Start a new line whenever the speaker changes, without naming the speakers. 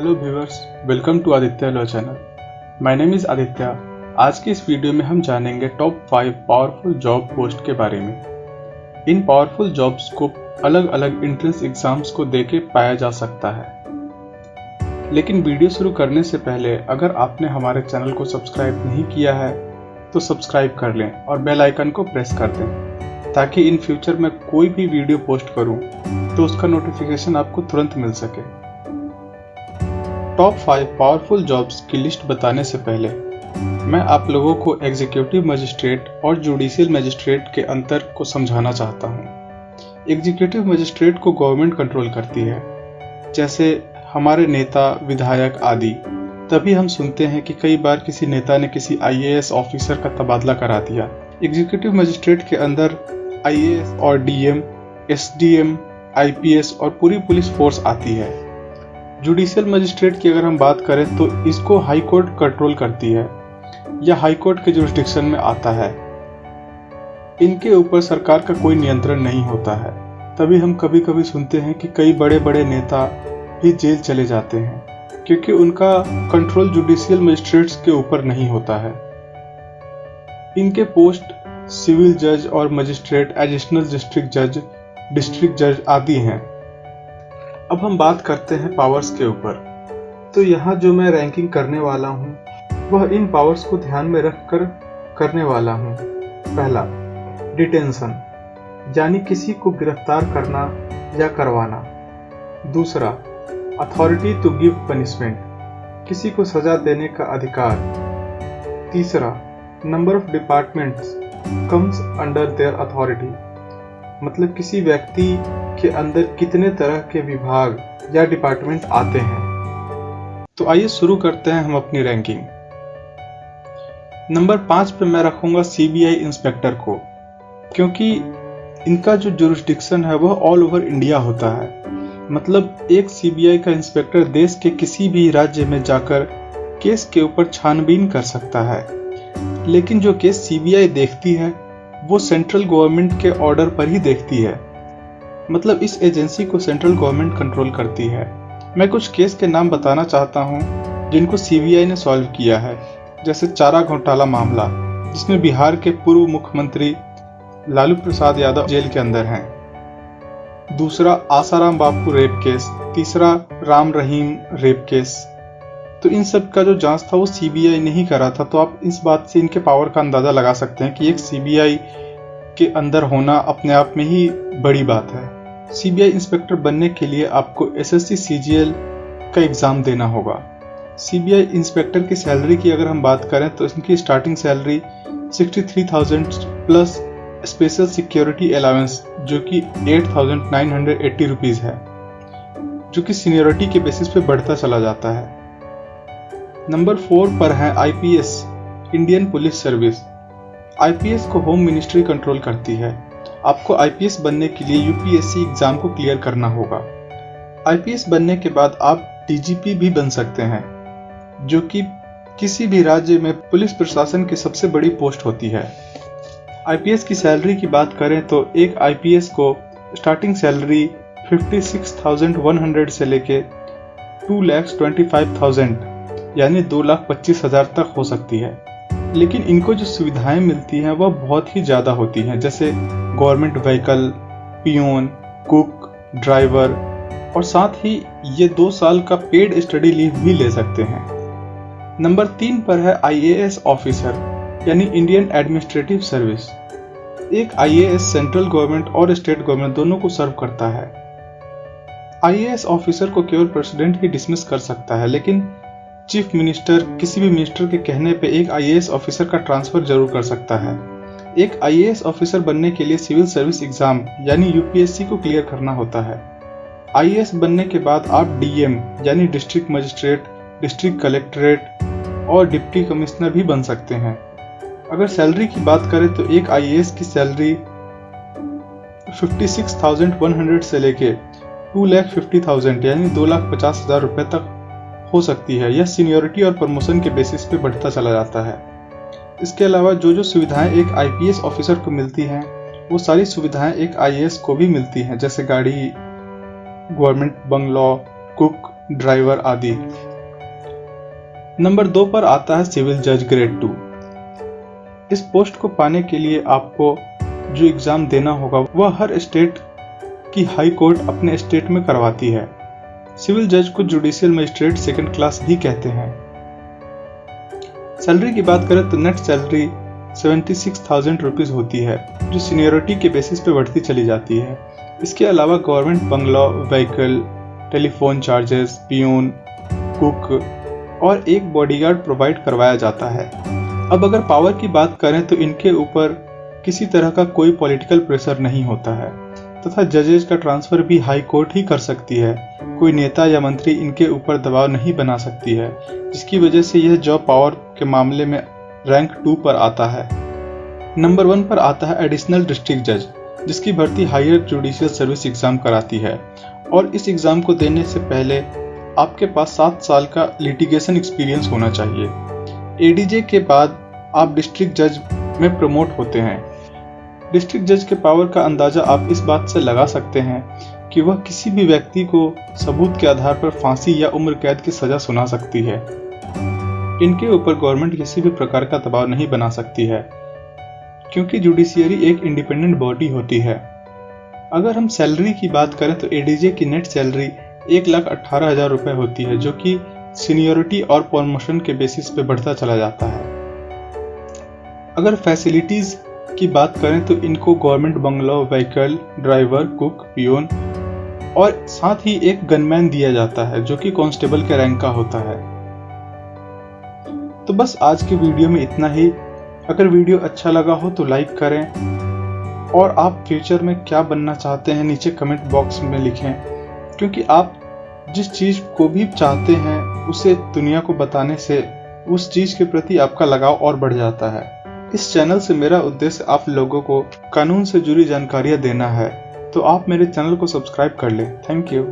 Hello viewers, welcome to Aditya law channel. My name is Aditya. आज की इस वीडियो में हम जानेंगे टॉप 5 पावरफुल जॉब पोस्ट के बारे में। इन पावरफुल जॉब्स को अलग अलग एंट्रेंस एग्जाम्स को देके पाया जा सकता है। लेकिन वीडियो शुरू करने से पहले अगर आपने हमारे चैनल को सब्सक्राइब नहीं किया है तो सब्सक्राइब कर लें और बेल आइकन को प्रेस कर दें ताकि इन फ्यूचर में कोई भी वीडियो पोस्ट करूं तो उसका नोटिफिकेशन आपको तुरंत मिल सके। टॉप 5 पावरफुल जॉब्स की लिस्ट बताने से पहले मैं आप लोगों को एग्जीक्यूटिव मजिस्ट्रेट और जुडिशियल मजिस्ट्रेट के अंतर को समझाना चाहता हूँ। एग्जीक्यूटिव मजिस्ट्रेट को गवर्नमेंट कंट्रोल करती है, जैसे हमारे नेता, विधायक आदि। तभी हम सुनते हैं कि कई बार किसी नेता ने किसी आईएएस ऑफिसर का तबादला करा दिया। एग्जीक्यूटिव मजिस्ट्रेट के अंदर आईएएस और डीएम, एसडीएम, आईपीएस और पूरी पुलिस फोर्स आती है। जुडिशियल मजिस्ट्रेट की अगर हम बात करें तो इसको हाई कोर्ट कंट्रोल करती है या हाई कोर्ट के जुरिस्डिक्शन में आता है। इनके ऊपर सरकार का कोई नियंत्रण नहीं होता है। तभी हम कभी कभी सुनते हैं कि कई बड़े बड़े नेता भी जेल चले जाते हैं क्योंकि उनका कंट्रोल जुडिशियल मजिस्ट्रेट्स के ऊपर नहीं होता है। इनके पोस्ट सिविल जज और मजिस्ट्रेट, एडिशनल डिस्ट्रिक्ट जज आदि हैं। अब हम बात करते हैं पावर्स के ऊपर। तो यहाँ जो मैं रैंकिंग करने वाला हूँ वह इन पावर्स को ध्यान में रखकर करने वाला हूँ। पहला, डिटेंशन, यानी किसी को गिरफ्तार करना या करवाना। दूसरा, अथॉरिटी टू गिव पनिशमेंट, किसी को सजा देने का अधिकार। तीसरा, number of departments comes under their authority, मतलब किसी व्यक्ति के अंदर कितने तरह के विभाग या डिपार्टमेंट आते हैं। तो आइए शुरू करते हैं हम अपनी रैंकिंग। नंबर 5 पे मैं रखूंगा सीबीआई इंस्पेक्टर को, क्योंकि इनका जो जुरिस्डिक्शन है वह ऑल ओवर इंडिया होता है। मतलब एक सीबीआई का इंस्पेक्टर देश के किसी भी राज्य में जाकर केस के ऊपर छानबीन कर सकता है। लेकिन जो केस सीबीआई देखती है वो सेंट्रल गवर्नमेंट के ऑर्डर पर ही देखती है। मतलब इस एजेंसी को सेंट्रल गवर्नमेंट कंट्रोल करती है। मैं कुछ केस के नाम बताना चाहता हूं जिनको सीबीआई ने सॉल्व किया है, जैसे चारा घोटाला मामला, जिसमें बिहार के पूर्व मुख्यमंत्री लालू प्रसाद यादव जेल के अंदर हैं। दूसरा, आसाराम बापू रेप केस। तीसरा, राम रहीम रेप केस। तो इन सब का जो जांच था वो सीबीआई ने ही करा था। तो आप इस बात से इनके पावर का अंदाजा लगा सकते हैं कि एक सीबीआई के अंदर होना अपने आप में ही बड़ी बात है। सीबीआई इंस्पेक्टर बनने के लिए आपको एसएससी सीजीएल का एग्जाम देना होगा। सीबीआई इंस्पेक्टर की सैलरी की अगर हम बात करें तो इनकी starting salary 63,000 plus special security allowance जो कि 8,980 रुपीज है, जो कि सीनियरिटी के बेसिस पे बढ़ता चला जाता है। नंबर 4 पर है IPS, Indian police service. IPS को होम मिनिस्ट्री कंट्रोल करती है। आपको आईपीएस बनने के लिए यूपीएससी एग्जाम को क्लियर करना होगा। आईपीएस बनने के बाद आप डीजीपी भी बन सकते हैं, जो कि किसी भी राज्य में पुलिस प्रशासन की सबसे बड़ी पोस्ट होती है। आईपीएस की सैलरी की बात करें तो एक आईपीएस को स्टार्टिंग सैलरी 56,100 से लेके 2,25,000 यानी 2,25,000 तक हो सकती है। लेकिन इनको जो सुविधाएं मिलती हैं वह बहुत ही ज़्यादा होती हैं, जैसे government vehicle, peon, cook, driver, और साथ ही ये 2 साल का पेड स्टडी लीव भी ले सकते हैं। नंबर 3 पर है आईएएस ऑफिसर, यानी इंडियन एडमिनिस्ट्रेटिव सर्विस। एक आईएएस सेंट्रल गवर्नमेंट और स्टेट गवर्नमेंट दोनों को सर्व करता है। आईएएस ऑफिसर को केवल प्रेसिडेंट ही डिसमिस कर सकता है, लेकिन चीफ मिनिस्टर किसी भी मिनिस्टर के कहने पे एक आईएएस ऑफिसर का ट्रांसफर जरूर कर सकता है। एक आईएएस ऑफिसर बनने के लिए सिविल सर्विस एग्जाम यानी यूपीएससी को क्लियर करना होता है। आईएएस बनने के बाद आप डीएम यानी डिस्ट्रिक्ट मजिस्ट्रेट, डिस्ट्रिक्ट कलेक्ट्रेट और डिप्टी कमिश्नर भी बन सकते हैं। अगर सैलरी की बात करें तो एक आईएएस की सैलरी 56,100 से लेके 2,50,000 यानी 2,50,000 रुपए तक हो सकती है। यह सीनियरिटी और प्रमोशन के बेसिस पे बढ़ता चला जाता है। इसके अलावा जो जो सुविधाएं एक आईपीएस ऑफिसर को मिलती हैं वो सारी सुविधाएं एक आईएएस को भी मिलती हैं, जैसे गाड़ी, गवर्नमेंट बंगलो, कुक, ड्राइवर आदि। नंबर 2 पर आता है सिविल जज ग्रेड 2। इस पोस्ट को पाने के लिए आपको जो एग्जाम देना होगा वह हर स्टेट की हाई कोर्ट अपने स्टेट में करवाती है। सिविल जज को जुडिशियल मजिस्ट्रेट सेकंड क्लास भी कहते हैं। सैलरी की बात करें तो नेट सैलरी 76,000 रुपीज होती है, जो सीनियरिटी के बेसिस पे बढ़ती चली जाती है। इसके अलावा government bungalow, vehicle, telephone charges, peon, cook और एक बॉडीगार्ड प्रोवाइड करवाया जाता है। अब अगर पावर की बात करें तो इनके ऊपर किसी तरह का कोई पॉलिटिकल प्रेशर नहीं होता है तथा जजेस का ट्रांसफर भी हाई कोर्ट ही कर सकती है। कोई नेता या मंत्री इनके ऊपर दबाव नहीं बना सकती है, जिसकी वजह से यह जॉब पावर के मामले में रैंक 2 पर आता है। नंबर 1 पर आता है एडिशनल डिस्ट्रिक्ट जज, जिसकी भर्ती हायर जुडिशियल सर्विस एग्जाम कराती है और इस एग्जाम को देने से पहले आपके पास 7 साल का लिटिगेशन एक्सपीरियंस होना चाहिए। एडीजे के बाद आप डिस्ट्रिक्ट जज में प्रमोट होते हैं। डिस्ट्रिक्ट जज के पावर का अंदाजा आप इस बात से लगा सकते हैं कि वह किसी भी व्यक्ति को सबूत के आधार पर फांसी या उम्र कैद की सजा सुना सकती है। इनके ऊपर गवर्नमेंट किसी भी प्रकार का दबाव नहीं बना सकती है, क्योंकि जुडिशियरी एक इंडिपेंडेंट बॉडी होती है। अगर हम सैलरी की बात करें तो एडीजे की नेट सैलरी 1,18,000 रुपए होती है, जो कि सीनियरिटी और प्रमोशन के बेसिस पे बढ़ता चला जाता है। अगर फैसिलिटीज की बात करें तो इनको government bungalow, vehicle, driver, cook, peon और साथ ही एक गनमैन दिया जाता है, जो कि कांस्टेबल के रैंक का होता है। तो बस आज की वीडियो में इतना ही। अगर वीडियो अच्छा लगा हो तो लाइक करें और आप फ्यूचर में क्या बनना चाहते हैं नीचे कमेंट बॉक्स में लिखें, क्योंकि आप जिस चीज को भी चाहते हैं उसे दुनिया को बताने से उस चीज के प्रति आपका लगाव और बढ़ जाता है। इस चैनल से मेरा उद्देश्य आप लोगों को कानून से जुड़ी जानकारियां देना है, तो आप मेरे चैनल को सब्सक्राइब कर लें। Thank you.